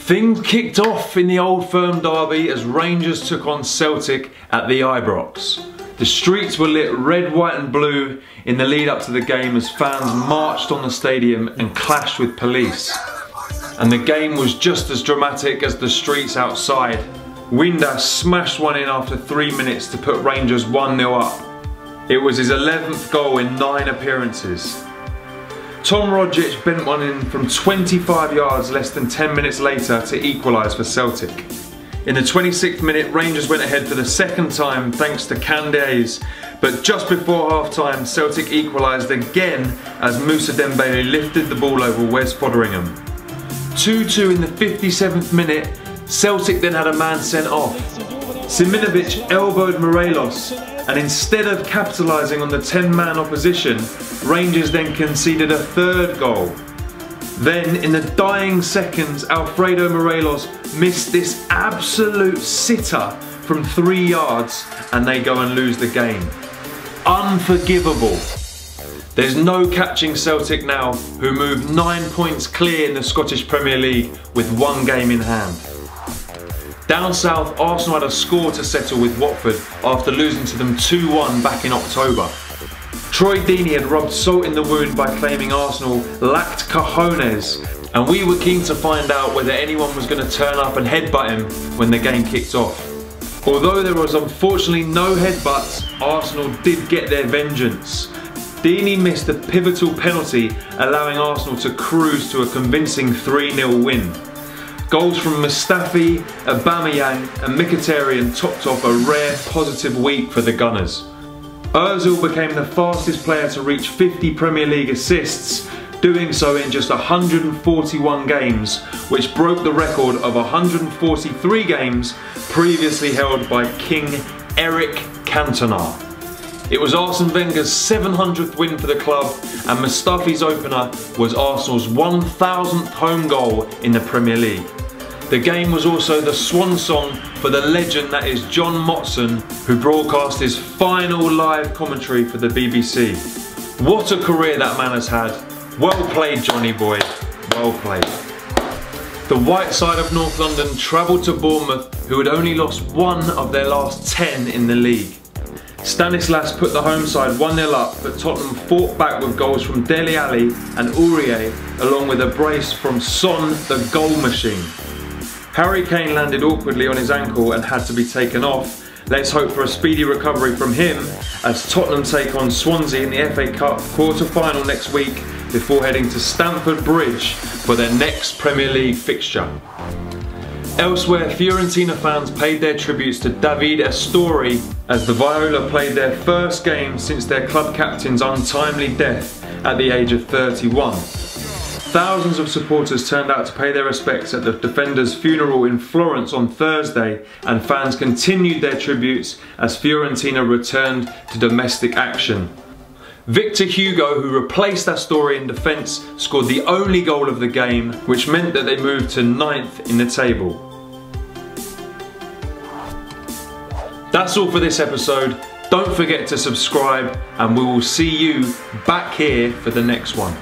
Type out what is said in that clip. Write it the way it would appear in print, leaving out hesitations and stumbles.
Things kicked off in the Old Firm derby as Rangers took on Celtic at the Ibrox. The streets were lit red, white and blue in the lead up to the game as fans marched on the stadium and clashed with police. And the game was just as dramatic as the streets outside. Windass smashed one in after 3 minutes to put Rangers 1-0 up. It was his 11th goal in 9 appearances. Tom Rogic bent one in from 25 yards less than 10 minutes later to equalise for Celtic. In the 26th minute, Rangers went ahead for the second time thanks to Candace, but just before half time, Celtic equalised again as Moussa Dembele lifted the ball over Wes Foderingham. 2-2 in the 57th minute, Celtic then had a man sent off. Siminovic elbowed Morelos, and instead of capitalising on the 10-man opposition, Rangers then conceded a third goal. Then, in the dying seconds, Alfredo Morelos missed this absolute sitter from 3 yards and they go and lose the game. Unforgivable. There's no catching Celtic now, who move 9 points clear in the Scottish Premier League with 1 game in hand. Down south, Arsenal had a score to settle with Watford after losing to them 2-1 back in October. Troy Deeney had rubbed salt in the wound by claiming Arsenal lacked cojones, and we were keen to find out whether anyone was going to turn up and headbutt him when the game kicked off. Although there was unfortunately no headbutts, Arsenal did get their vengeance. Deeney missed a pivotal penalty, allowing Arsenal to cruise to a convincing 3-0 win. Goals from Mustafi, Aubameyang and Mkhitaryan topped off a rare positive week for the Gunners. Ozil became the fastest player to reach 50 Premier League assists, doing so in just 141 games, which broke the record of 143 games previously held by King Eric Cantona. It was Arsene Wenger's 700th win for the club, and Mustafi's opener was Arsenal's 1000th home goal in the Premier League. The game was also the swan song for the legend that is John Motson, who broadcast his final live commentary for the BBC. What a career that man has had. Well played, Johnny boy. Well played. The white side of North London travelled to Bournemouth, who had only lost 1 of their last 10 in the league. Stanislas put the home side 1-0 up, but Tottenham fought back with goals from Dele Alli and Aurier, along with a brace from Son, the goal machine. Harry Kane landed awkwardly on his ankle and had to be taken off. Let's hope for a speedy recovery from him as Tottenham take on Swansea in the FA Cup quarter-final next week before heading to Stamford Bridge for their next Premier League fixture. Elsewhere, Fiorentina fans paid their tributes to Davide Astori as the Viola played their first game since their club captain's untimely death at the age of 31. Thousands of supporters turned out to pay their respects at the defender's funeral in Florence on Thursday, and fans continued their tributes as Fiorentina returned to domestic action. Victor Hugo, who replaced Astori in defence, scored the only goal of the game, which meant that they moved to 9th in the table. That's all for this episode. Don't forget to subscribe, and we will see you back here for the next one.